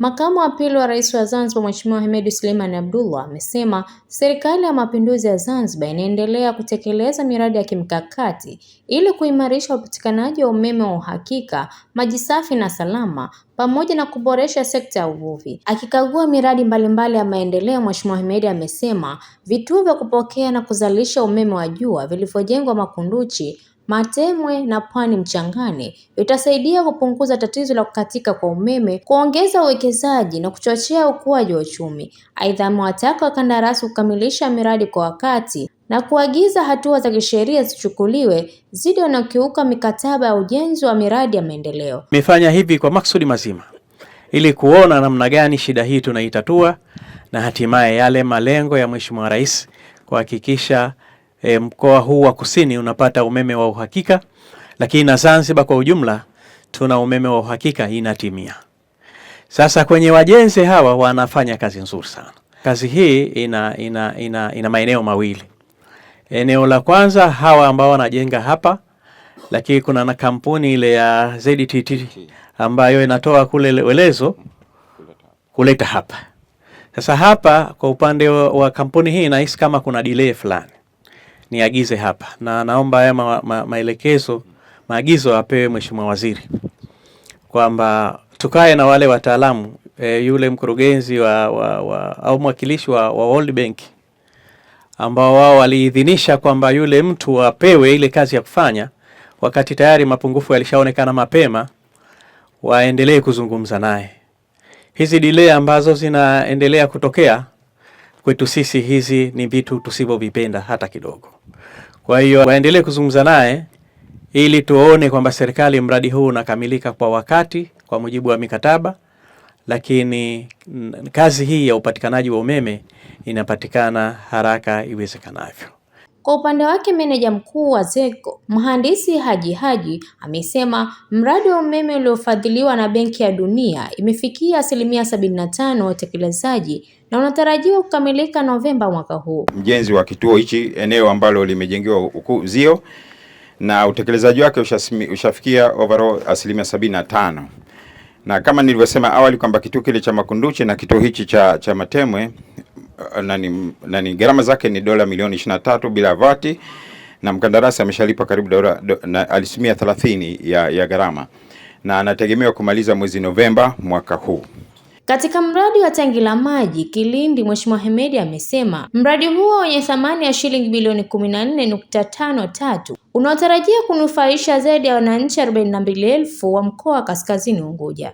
Makamu wa pili wa Rais wa Zanzibar Mheshimiwa Hemed Suleiman Abdullah amesema Serikali ya Mapinduzi ya Zanzibar inaendelea kutekeleza miradi ya kimkakati ili kuimarisha upatikanaji wa umeme wa uhakika, maji safi na salama, pamoja na kuboresha sekta ya uvuvi. Akikagua miradi mbalimbali ya maendeleo, Mheshimiwa Hemed amesema vituo vya kupokea na kuzalisha umeme wa jua vilivyojengwa Makunduchi, Matemwe na Pwani Mchangani vitasaidia kupunguza tatizo la kukatika kwa umeme, kuongeza uwekezaji na kuchochea ukuaji wa uchumi. Aidha, amewataka wakandarasi kukamilisha miradi kwa wakati na kuagiza hatua za kisheria zichukuliwe dhidi wanaokiuka mikataba ya ujenzi wa miradi ya maendeleo. Nimefanya hivi kwa maksudi mazima ili kuona namna gani shida hii tunaitatua na hatimaye yale malengo ya Mheshimiwa Rais kuhakikisha mkoa huu wa Kusini unapata umeme wa uhakika, lakini na Zanzibar kwa ujumla tuna umeme wa uhakika inatimia. Sasa kwenye wajenzi hawa wanafanya kazi nzuri sana. Kazi hii ina maeneo mawili. Eneo la kwanza hawa ambao wanajenga hapa, lakini kuna na kampuni ile ya ZTT ambayo inatoa kule Welezo kuleta hapa. Sasa hapa kwa upande wa kampuni hii nahisi kama kuna delay fulani. Niagize hapa na naomba haya maelekezo maagizo apewe Mheshimiwa Waziri kwamba tukae na wale wataalamu yule mkurugenzi au mwakilishi wa World Bank ambao wao waliidhinisha kwamba yule mtu apewe ile kazi ya kufanya wakati tayari mapungufu yalishaonekana mapema, waendelee kuzungumza naye. Hizi delay ambazo zinaendelea kutokea kwetu sisi, hizi ni vitu tusivyovipenda hata kidogo. Kwa hiyo waendelee kuzungumza naye ili tuone kwamba serikali mradi huu unakamilika kwa wakati kwa mujibu wa mikataba, lakini kazi hii ya upatikanaji wa umeme inapatikana haraka iwezekanavyo. Kwa upande wake, meneja mkuu wa ZECO Mhandisi Haji amesema mradi wa umeme uliofadhiliwa na Benki ya Dunia imefikia 75% utekelezaji na unatarajiwa kukamilika Novemba mwaka huu. Mjenzi wa kituo hichi eneo ambalo limejengewa uzio na utekelezaji wake ushafikia overall 75%. Na kama nilivyosema awali kwamba kituo kile cha Makunduchi na kituo hichi cha Matemwe nani gharama zake ni dola milioni 23 bila vati, na mkandarasi ameshalipa karibu dola asilimia 30 ya gharama na anategemewa kumaliza mwezi Novemba mwaka huu. Katika mradi wa tangi la maji Kilindi, Mheshimiwa Hemed amesema mradi huo wenye thamani ya shilingi bilioni 14.53 unaotarajia kunufaisha zaidi ya wananchi 42,000 wa mkoa wa Kaskazini Unguja.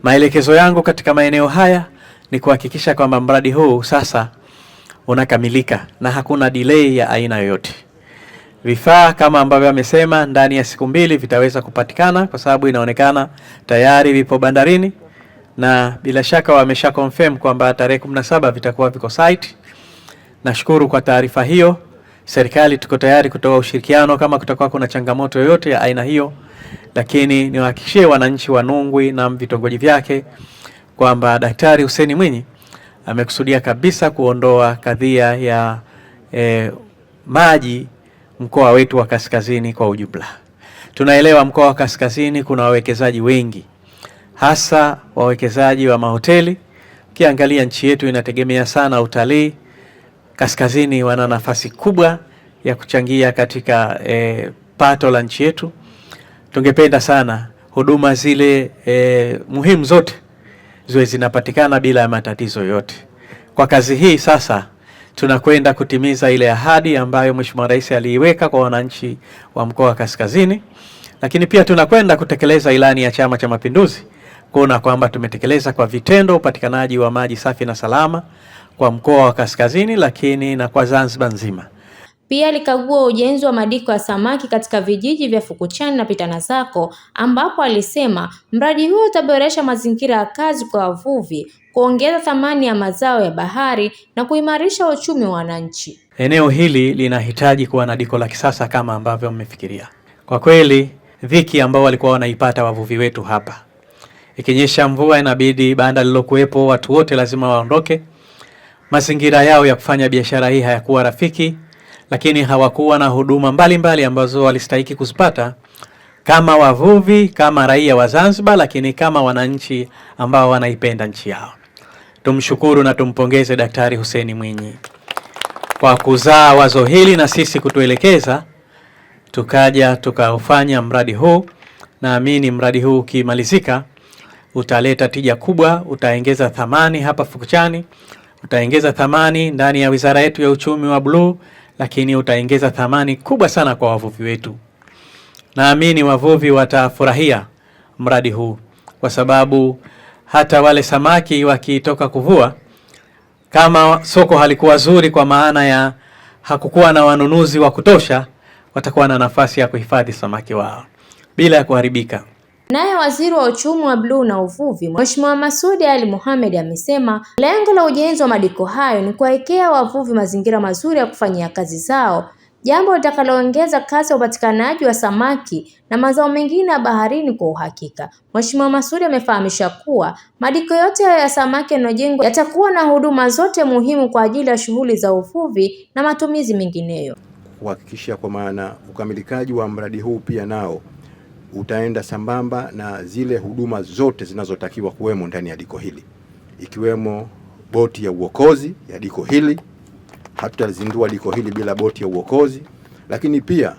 Maelekezo yangu katika maeneo haya ni kuhakikisha kwamba mradi huu sasa unakamilika na hakuna delay ya aina yoyote. Vifaa kama ambavyo amesema ndani ya siku 2 vitaweza kupatikana kwa sababu inaonekana tayari vipo bandarini, na bila shaka wamesha confirm kwamba tarehe 17 vitakuwa viko site. Nashukuru kwa taarifa hiyo. Serikali tuko tayari kutoa ushirikiano kama kutakuwa kuna changamoto yoyote ya aina hiyo, lakini niwahakikishie wananchi wa Nungwi na vitongoji vyake kwamba Daktari Hussein Mwinyi amekusudia kabisa kuondoa kadhia ya maji mkoa wetu wa Kaskazini kwa ujumla. Tunaelewa mkoa wa Kaskazini kuna wawekezaji wengi, hasa wawekezaji wa mahoteli. Ukiangalia nchi yetu inategemea sana utalii. Kaskazini wana nafasi kubwa ya kuchangia katika pato la nchi yetu. Tungependa sana huduma zile muhimu zote ziwe zinapatikana bila matatizo yote. Kwa kazi hii sasa tunakwenda kutimiza ile ahadi ambayo Mheshimiwa Rais aliiweka kwa wananchi wa mkoa wa Kaskazini, lakini pia tunakwenda kutekeleza ilani ya Chama cha Mapinduzi kuona kwamba tumetekeleza kwa vitendo upatikanaji wa maji safi na salama kwa mkoa wa Kaskazini, lakini na kwa Zanzibar nzima. Pia alikagua ujenzi wa madiko ya samaki katika vijiji vya Fukuchani na Pitanazako, ambapo alisema mradi huo utaboresha mazingira ya kazi kwa wavuvi, kuongeza thamani ya mazao ya bahari na kuimarisha uchumi wa wananchi. Eneo hili linahitaji kuwa na diko la kisasa kama ambavyo mmefikiria. Kwa kweli dhiki ambao walikuwa wanaipata wavuvi wetu hapa, ikinyesha mvua inabidi banda lilokuwepo watu wote lazima waondoke. Mazingira yao ya kufanya biashara hii hayakuwa rafiki, lakini hawakuwa na huduma mbalimbali ambazo walistahili kuzipata kama wavuvi, kama raia wa Zanzibar, lakini kama wananchi ambao wanaipenda nchi yao. Tumshukuru na tumpongeze Daktari Hussein Mwinyi kwa kuzaa wazo hili na sisi kutuelekeza, tukaja tukaufanya mradi huu. Naamini mradi huu ukimalizika utaleta tija kubwa, utaongeza thamani hapa Fukuchani, utaongeza thamani ndani ya wizara yetu ya uchumi wa bluu, lakini utaongeza thamani kubwa sana kwa wavuvi wetu. Naamini wavuvi watafurahia mradi huu kwa sababu hata wale samaki wakitoka kuvua, kama soko halikuwa zuri kwa maana ya hakukuwa na wanunuzi wa kutosha, watakuwa na nafasi ya kuhifadhi samaki wao bila ya kuharibika. Naye Waziri wa Uchumi wa Bluu na Uvuvi, Mheshimiwa Masudi Ali Mohamed, amesema lengo la ujenzi wa madiko hayo ni kuwekea wavuvi mazingira mazuri ya kufanyia kazi zao, jambo litakaloongeza kasi ya upatikanaji wa samaki na mazao mengine ya baharini kwa uhakika. Mheshimiwa Masudi amefahamisha kuwa madiko yote ya samaki yanayojengwa yatakuwa na huduma zote muhimu kwa ajili ya shughuli za uvuvi na matumizi mengineyo. Kuhakikisha kwa maana ukamilikaji wa mradi huu pia nao utaenda sambamba na zile huduma zote zinazotakiwa kuwemo ndani ya diko hili, ikiwemo boti ya uokozi ya diko hili. Hatutazindua diko hili bila boti ya uokozi, lakini pia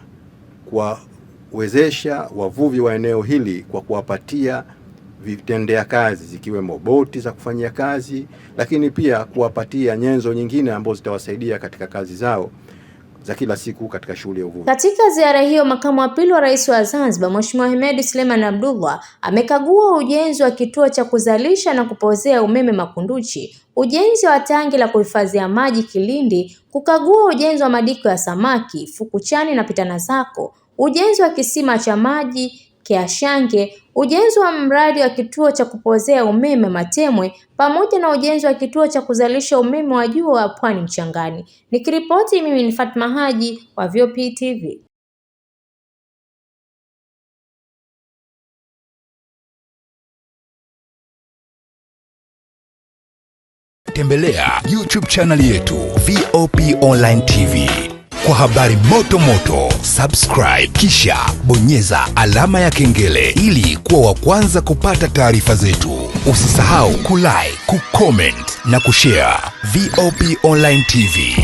kuwawezesha wavuvi wa eneo hili kwa kuwapatia vitendea kazi zikiwemo boti za kufanyia kazi, lakini pia kuwapatia nyenzo nyingine ambazo zitawasaidia katika kazi zao za kila siku katika shughuli ya uvuvi. Katika ziara hiyo, makamu wa pili wa rais wa Zanzibar, Mheshimiwa Hemed Suleiman Abdullah, amekagua ujenzi wa kituo cha kuzalisha na kupozea umeme Makunduchi, ujenzi wa tangi la kuhifadhia maji Kilindi, kukagua ujenzi wa madiko ya samaki Fukuchani na Pitanazako, ujenzi wa kisima cha maji Kiashange, ujenzi wa mradi wa kituo cha kupozea umeme Matemwe, pamoja na ujenzi wa kituo cha kuzalisha umeme wa jua wa Pwani Mchangani. Nikiripoti mimi ni Fatma Haji wa VOP TV. Tembelea YouTube channel yetu VOP Online TV. Kwa habari moto moto, subscribe kisha bonyeza alama ya kengele ili kuwa wa kwanza kupata taarifa zetu. Usisahau kulike, kucomment na kushare. VOP Online TV.